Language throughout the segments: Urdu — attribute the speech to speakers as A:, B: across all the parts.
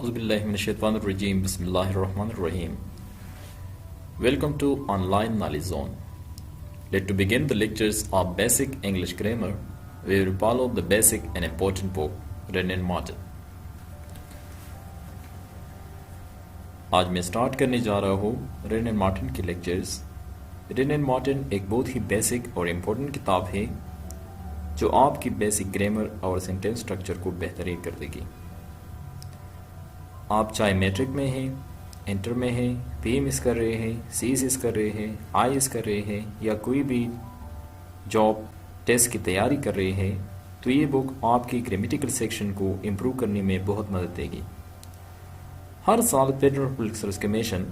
A: أعوذ بالله من الشيطان الرجيم بسم الله الرحمن الرحيم. Welcome to Online Knowledge Zone. To begin the lectures of Basic English Grammar, we will follow the basic and important book written in Martin. آج میں سٹارٹ کرنے جا رہا ہوں رین اینڈ مارٹن کے لیکچرز. رین اینڈ مارٹن ایک بہت ہی بیسک اور امپورٹنٹ کتاب ہے جو آپ کی بیسک گرامر اور سینٹینس سٹرکچر کو بہترین کر دے گی. آپ چاہے میٹرک میں ہیں، انٹر میں ہیں، پی ایم ایس کر رہے ہیں، سی ایس ایس کر رہے ہیں، آئی ایس کر رہے ہیں یا کوئی بھی جاب ٹیسٹ کی تیاری کر رہے ہیں تو یہ بک آپ کی گرامیٹیکل سیکشن کو امپروو کرنے میں بہت مدد دے گی. ہر سال فیڈرل پبلک سروس کمیشن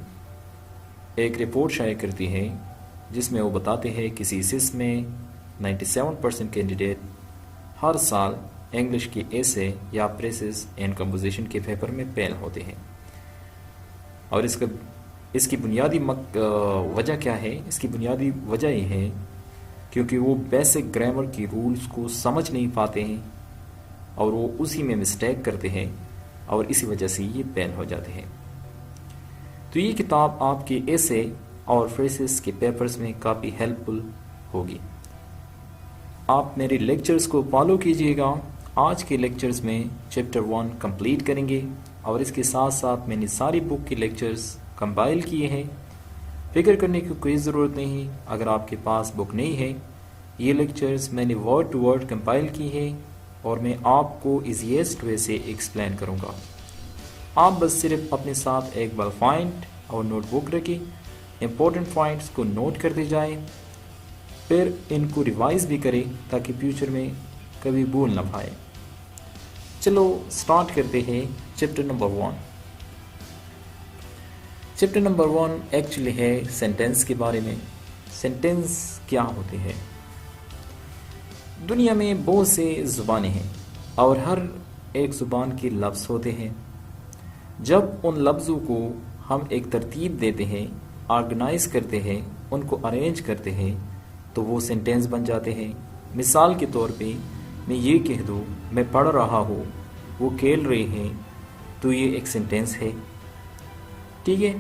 A: ایک رپورٹ شائع کرتی ہے جس میں وہ بتاتے ہیں کہ سی ایس ایس میں 97% کینڈیڈیٹ ہر سال انگلش کی ایسے یا پریسز اینڈ کمپوزیشن کے پیپر میں فیل ہوتے ہیں. اور اس کی بنیادی وجہ کیا ہے؟ اس کی بنیادی وجہ یہ ہے کیونکہ وہ بیسک گرامر کی رولز کو سمجھ نہیں پاتے ہیں اور وہ اسی میں مسٹیک کرتے ہیں اور اسی وجہ سے یہ فیل ہو جاتے ہیں. تو یہ کتاب آپ کے ایسے اور فریسز کے پیپرز میں کافی ہیلپ فل ہوگی. آپ میرے لیکچرز کو فالو کیجئے گا. آج کے لیکچرز میں چیپٹر 1 کمپلیٹ کریں گے اور اس کے ساتھ ساتھ میں نے ساری بک کے لیکچرز کمپائل کیے ہیں. فکر کرنے کی کوئی ضرورت نہیں اگر آپ کے پاس بک نہیں ہے. یہ لیکچرز میں نے ورڈ ٹو ورڈ کمپائل کی ہے اور میں آپ کو ایزیسٹ وے سے ایکسپلین کروں گا. آپ بس صرف اپنے ساتھ ایک بال پوائنٹ اور نوٹ بک رکھیں، امپورٹنٹ پوائنٹس کو نوٹ کرتے جائیں، پھر ان کو ریوائز بھی کریں تاکہ فیوچر میں کبھی بھول نہ پائے. چلو سٹارٹ کرتے ہیں chapter number 1. Chapter number 1 actually ہے سینٹینس کے بارے میں. سینٹینس کیا ہوتے ہیں؟ دنیا میں بہت سے زبانیں ہیں اور ہر ایک زبان کے لفظ ہوتے ہیں. جب ان لفظوں کو ہم ایک ترتیب دیتے ہیں، آرگنائز کرتے ہیں، ان کو ارینج کرتے ہیں تو وہ سینٹینس بن جاتے ہیں. مثال کے طور پہ میں یہ کہہ دوں میں پڑھ رہا ہوں، وہ کھیل رہے ہیں، تو یہ ایک سینٹینس ہے. ٹھیک ہے،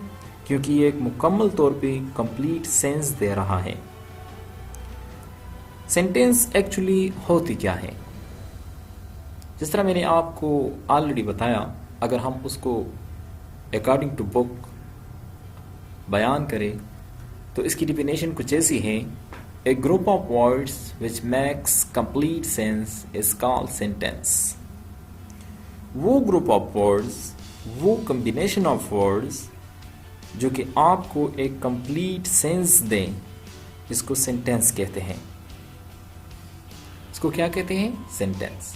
A: کیونکہ یہ ایک مکمل طور پہ کمپلیٹ سینس دے رہا ہے. سینٹینس ایکچولی ہوتی کیا ہے؟ جس طرح میں نے آپ کو آلریڈی بتایا، اگر ہم اس کو اکارڈنگ ٹو بک بیان کریں تو اس کی ڈیفینیشن کچھ ایسی ہے: A group of words which makes complete sense is called sentence. وہ گروپ آف ورڈز، وہ کمبینیشن آف ورڈز جو کہ آپ کو ایک کمپلیٹ سینس دیں، اس کو سینٹینس کہتے ہیں. اس کو کیا کہتے ہیں؟ سینٹینس.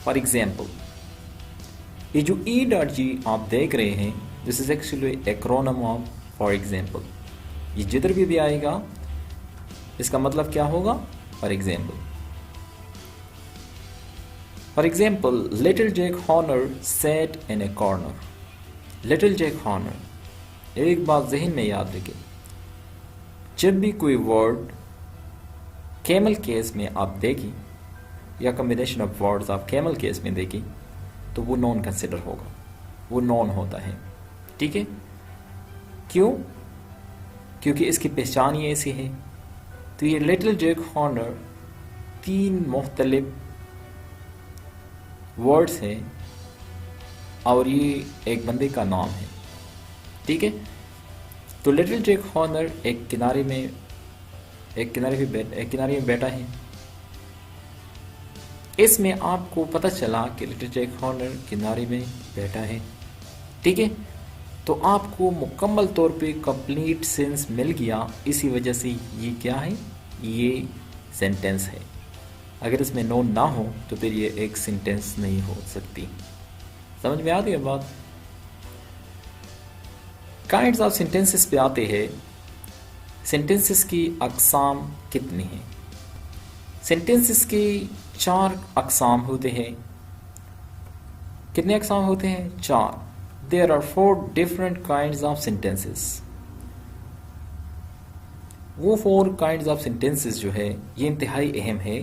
A: فار ایگزامپل، یہ جو E.G آپ دیکھ رہے ہیں، this is actually acronym of for example. یہ جدھر بھی آئے گا اس کا مطلب کیا ہوگا؟ For example. For example, little Jack Horner sat in a corner. Little Jack Horner. ایک بات ذہن میں یاد رکھیں، جب بھی کوئی ورڈ کیمل کیس میں آپ دیکھیں یا کمبینیشن آف ورڈز آپ کیمل کیس میں دیکھیں تو وہ نون کنسیڈر ہوگا، وہ نون ہوتا ہے. ٹھیک ہے؟ کیوں؟ کیونکہ اس کی پہچان یہ ایسی ہے. تو یہ لٹل جیک ہارنر 3 مختلف ورڈز ہیں اور یہ ایک بندے کا نام ہے. ٹھیک ہے؟ تو لٹل جیک ہارنر ایک کنارے میں بیٹھا ہے. اس میں آپ کو پتہ چلا کہ لٹل جیک ہارنر کنارے میں بیٹھا ہے. ٹھیک ہے؟ تو آپ کو مکمل طور پہ کمپلیٹ سینس مل گیا. اسی وجہ سے یہ کیا ہے؟ یہ سینٹینس ہے. اگر اس میں نون نہ ہو تو پھر یہ ایک سینٹینس نہیں ہو سکتی. سمجھ میں آتی ہے بات؟ کائنڈز آف سینٹینسز پہ آتے ہیں. سینٹینسز کی اقسام کتنی ہیں؟ سینٹینسز کی 4 اقسام ہوتے ہیں. کتنے اقسام ہوتے ہیں؟ 4. There are 4 different kinds of sentences. وہ 4 kinds of sentences جو ہے یہ انتہائی اہم ہے.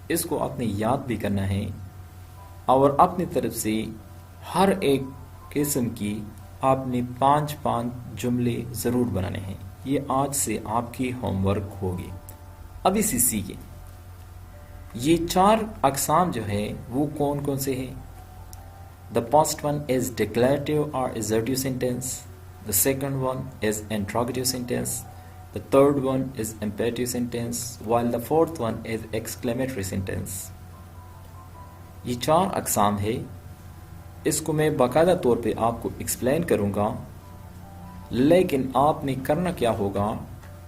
A: اس کو آپ نے یاد بھی کرنا ہے اور اپنی طرف سے ہر ایک قسم کی آپ نے 5 جملے ضرور بنانے ہیں. یہ آج سے آپ کی ہوم ورک ہوگی. اب اسے سیکھیں. یہ 4 اقسام جو ہے وہ کون کون سے ہیں؟ The first one is declarative or assertive sentence. The second one is interrogative sentence. The third one is imperative sentence. While the fourth one is exclamatory sentence. یہ 4 اقسام ہے. اس کو میں باقاعدہ طور پہ آپ کو ایکسپلین کروں گا، لیکن آپ نے کرنا کیا ہوگا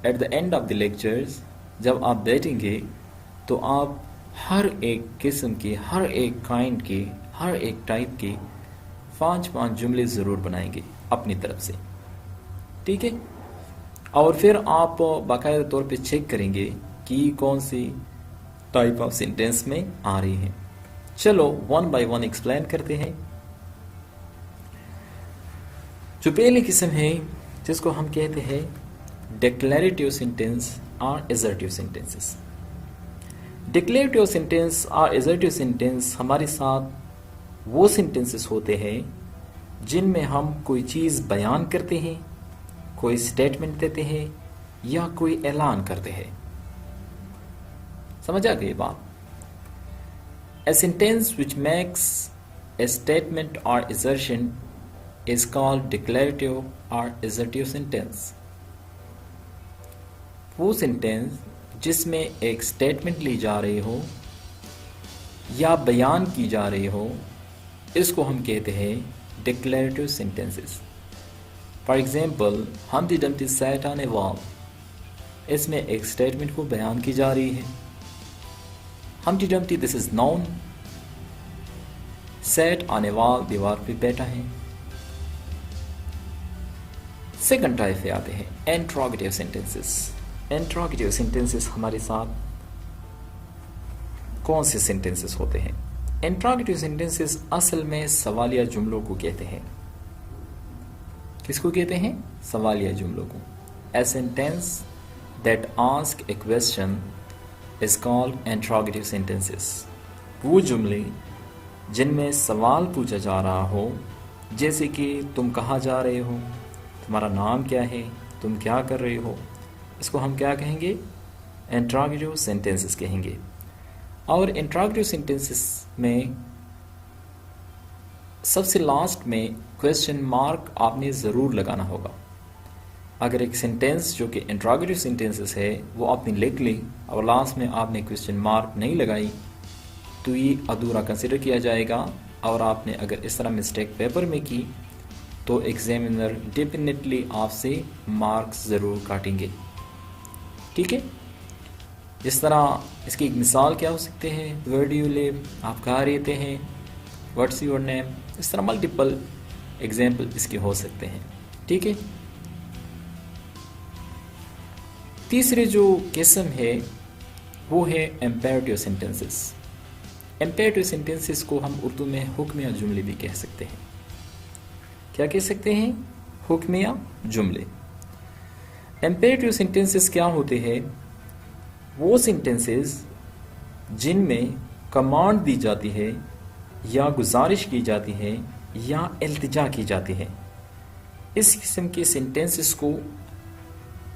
A: at the end of the lectures جب آپ بیٹھیں گے تو آپ ہر ایک قسم کے، ہر ایک کائنڈ کے، ہر ایک ٹائپ کے 5 جملے ضرور بنائیں گے اپنی طرف سے. ٹھیک ہے؟ اور پھر آپ باقاعدہ طور پہ چیک کریں گے کہ کون سی ٹائپ آف سینٹینس میں آ رہی ہیں. چلو 1 بائی 1 ایکسپلین کرتے ہیں. جو پہلی قسم ہے جس کو ہم کہتے ہیں ڈیکلیریٹیو سینٹینس اور ایزرٹیو سینٹینسز. ڈیکلیریٹیو سینٹینس اور ایزرٹیو سینٹینس ہمارے ساتھ وہ سینٹینسز ہوتے ہیں جن میں ہم کوئی چیز بیان کرتے ہیں، کوئی اسٹیٹمنٹ دیتے ہیں یا کوئی اعلان کرتے ہیں. سمجھ آ گئی بات؟ A sentence which makes a statement or assertion is called declarative or assertive sentence. وہ سینٹینس جس میں ایک اسٹیٹمنٹ لی جا رہی ہو یا بیان کی جا رہی ہو اس کو ہم کہتے ہیں declarative sentences. For example Humpty Dumpty sat on a wall. اس میں ایک اسٹیٹمنٹ کو بیان کی جا رہی ہے. Humpty Dumpty this is noun. Sat on a wall دیوار پہ بیٹھا ہے. سیکنڈ ٹائپ پہ آتے ہیں انٹروگیٹیو سینٹینسز. انٹروگیٹیو سینٹینسز ہمارے ساتھ کون سے سینٹینسز ہوتے ہیں؟ انٹروگیٹیو سینٹینسز اصل میں سوالیہ جملوں کو کہتے ہیں. کس کو کہتے ہیں؟ سوالیہ جملوں کو. A sentence that asks a question is called interrogative sentences. وہ جملے جن میں سوال پوچھا جا رہا ہو، جیسے کہ تم کہاں جا رہے ہو، تمہارا نام کیا ہے، تم کیا کر رہے ہو، اس کو ہم کیا کہیں گے؟ انٹروگیٹیو سینٹینسز کہیں گے. اور انٹروگیٹیو سینٹینسز میں سب سے لاسٹ میں کویسچن مارک آپ نے ضرور لگانا ہوگا. اگر ایک سینٹینس جو کہ انٹروگیٹیو سینٹینسز ہے وہ آپ نے لکھ لی اور لاسٹ میں آپ نے کویسچن مارک نہیں لگائی تو یہ ادھورا کنسیڈر کیا جائے گا. اور آپ نے اگر اس طرح مسٹیک پیپر میں کی تو ایگزامینر ڈیفینیٹلی آپ سے مارکس ضرور کاٹیں گے. ٹھیک ہے؟ جس طرح اس کی ایک مثال کیا ہو سکتے ہیں؟ ویئر ڈو یو لیو، آپ کہاں رہتے ہیں، واٹس یور نیم. اس طرح ملٹیپل ایگزامپل اس کے ہو سکتے ہیں. ٹھیک ہے؟ تیسری جو قسم ہے وہ ہے امپیریٹیو سینٹینسز. امپیریٹیو سینٹینسز کو ہم اردو میں حکمیہ جملے بھی کہہ سکتے ہیں. کیا کہہ سکتے ہیں؟ حکمیہ جملے. امپیریٹیو سینٹینسز کیا ہوتے ہیں؟ وہ سینٹینسز جن میں کمانڈ دی جاتی ہے یا گزارش کی جاتی ہے یا التجا کی جاتی ہے. اس قسم کے سینٹینسز کو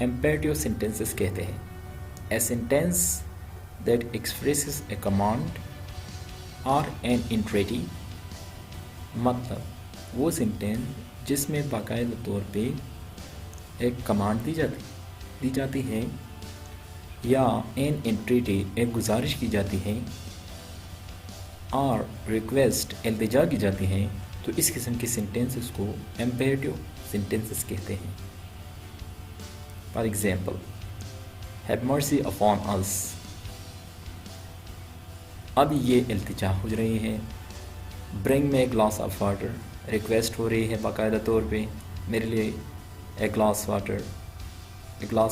A: امپیریٹیو سینٹینسز کہتے ہیں. A sentence that expresses a command or an entreaty. مطلب وہ سینٹینس جس میں باقاعدہ طور پہ ایک کمانڈ دی جاتی ہے یا این انٹریٹی ایک گزارش کی جاتی ہے اور ریکویسٹ التجا کی جاتی ہے، تو اس قسم کے سینٹینسز کو امپیریٹیو سینٹینسز کہتے ہیں. For example have mercy upon us. اب یہ التجا ہو رہی ہے. bring me a glass of water. Request ہو رہی ہے باقاعدہ طور پہ میرے لیے ایک گلاس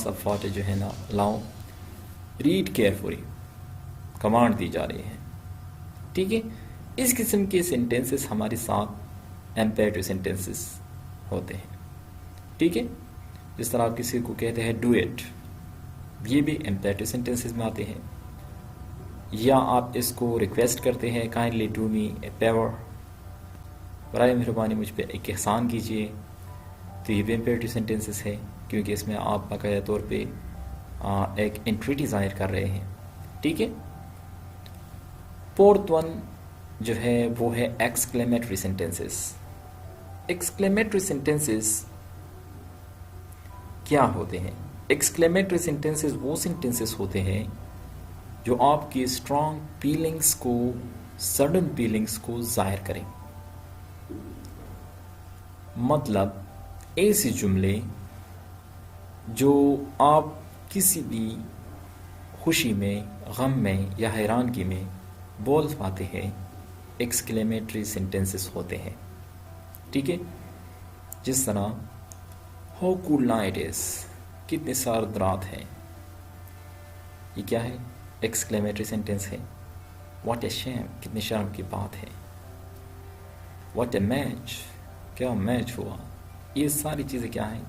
A: آف واٹر جو ہے نا لاؤ. ریڈ کیئرفلی کمانڈ دی جا رہی ہے. ٹھیک ہے؟ اس قسم کے سینٹینسز ہمارے ساتھ امپیریٹیو سینٹینسز ہوتے ہیں. ٹھیک ہے؟ جس طرح آپ کسی کو کہتے ہیں ڈو اٹ، یہ بھی امپیریٹیو سینٹینسز میں آتے ہیں. یا آپ اس کو ریکویسٹ کرتے ہیں kindly do me a fever, برائے مہربانی مجھ پہ ایک احسان کیجیے. تو یہ بھی امپیریٹو سینٹینسز ہے کیونکہ اس میں آپ باقاعدہ طور پہ ایک انٹریٹی ظاہر کر رہے ہیں. ٹھیک ہے. فورتھ ون جو ہے وہ ہے ایکسکلیمیٹری سینٹینسز. ایکسکلیمیٹری سینٹینسز کیا ہوتے ہیں؟ ایکسکلیمیٹری سینٹینسز وہ سینٹینسز ہوتے ہیں جو آپ کی اسٹرانگ فیلنگس کو، سڈن فیلنگس کو ظاہر کریں. مطلب ایسے جملے جو آپ کسی بھی خوشی میں، غم میں یا حیرانگی میں بول پاتے ہیں، ایکسکلیمیٹری سینٹینسز ہوتے ہیں. ٹھیک ہے. جس طرح ہاؤ کول نائٹ از، کتنے سارد رات ہیں، یہ کیا ہے؟ ایکسکلیمیٹری سینٹینس ہے. واٹ اے شیم، کتنی شرم کی بات ہے. واٹ اے میچ، کیا میچ ہوا. یہ ساری چیزیں کیا ہیں؟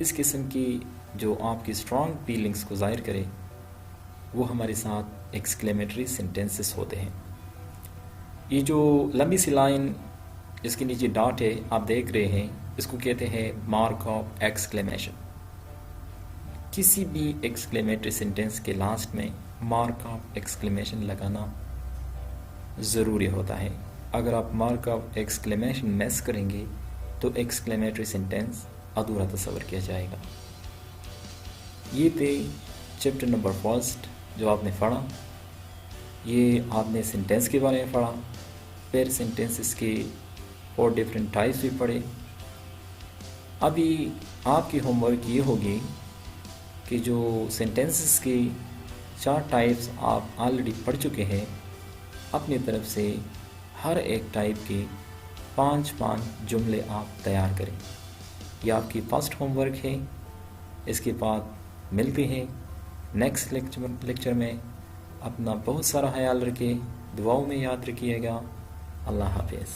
A: اس قسم کی جو آپ کی اسٹرانگ فیلنگس کو ظاہر کرے وہ ہمارے ساتھ ایکسکلیمیٹری سینٹینسز ہوتے ہیں. یہ جو لمبی سی لائن اس کے نیچے ڈاٹ ہے آپ دیکھ رہے ہیں، اس کو کہتے ہیں مارک آف ایکسکلیمیشن. کسی بھی ایکسکلیمیٹری سینٹینس کے لاسٹ میں مارک آف ایکسکلیمیشن لگانا ضروری ہوتا ہے. اگر آپ مارک آف ایکسکلیمیشن مس کریں گے تو ایکسکلیمیٹری سینٹینس ادھورا تصور کیا جائے گا. یہ تھے چیپٹر نمبر 1 جو آپ نے پڑھا. یہ آپ نے سینٹینس کے بارے میں پڑھا، پھر سینٹینسز کے 4 ڈفرینٹ ٹائپس بھی پڑھے. ابھی آپ کی ہوم ورک یہ ہوگی کہ جو سینٹینسز کی 4 ٹائپس آپ آلریڈی پڑھ چکے ہیں، اپنی طرف سے ہر ایک ٹائپ کے 5 جملے آپ تیار کریں. یہ آپ کی فرسٹ ہوم ورک ہے. اس کے بعد ملتے ہیں نیکسٹ لیکچر میں. اپنا بہت سارا خیال رکھیں، دعاؤں میں یاد رکھیے گا. اللہ حافظ.